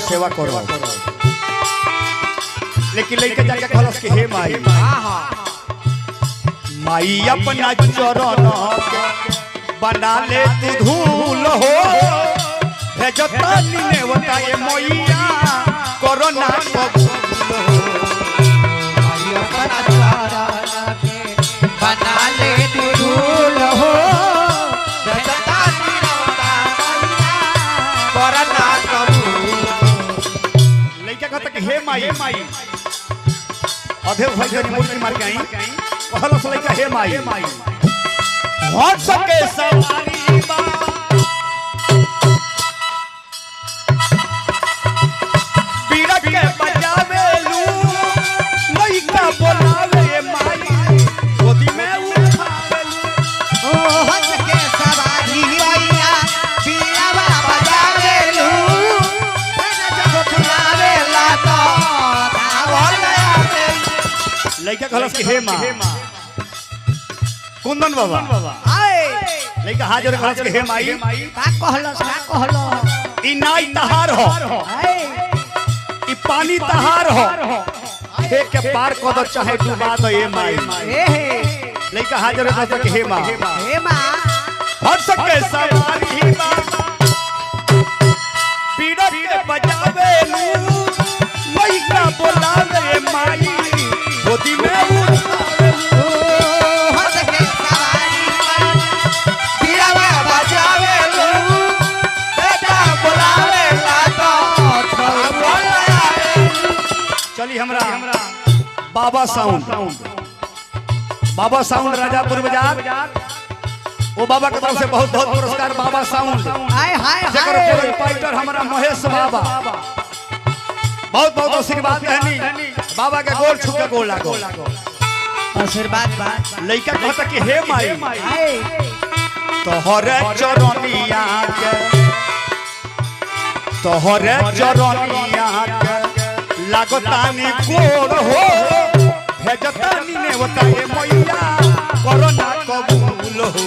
सेवा करो। लेकिन लेके जाके कहलस कि हे माई माई अपना चरण बना ले तू धूल हो भेजता नेवता ये मैया करो ना बना ले तू धूल हो लइका कहता कि हे माई अधे भजन मूर्ति मार के आई कहलस लइका हे माई हट सके सवारी बा बीड़ा के बजावे लू लइका बोलावे माई गोदी में उठावे लू हो सके सवारी मैया बीड़ा बजावे लू जब खुलावे ला तो धावल आवे लइका कहलस कि हे मां कुंदन बाबा आए लइका हाजिर कहलस कि हे माई का कहलो ई नाई तहार हो आए ई पानी तहार हो हे के पार कद चाहे डुबा दो ए माई ए लइका हाजिर कहलस कि हे मां हे मां हट सके सवारी बा पीड़ा के बजावे लू लइका बोलावे माई गोदी में उठावे हो सके सवारी बीड़ा बजावे लू बेटा बुलावे ला तो धावल आवे चली हमरा बाबा साउंड राजापुर बाजार वो बाबा के तरफ से बहुत बहुत पुरस्कार बाबा साउंड हाय हाय जेकर हाय प्रोपराइटर हमारा महेश बाबा बहुत बहुत आशीर्वाद कहनी बाबा के गोर छू के गोर लागो आशीर्वाद बात लइका कहता कि हे माई हाय तोहरे चरनिया के लागतानी गोर हो भेजतानी नेवता ये मैया करो ना कबूल हो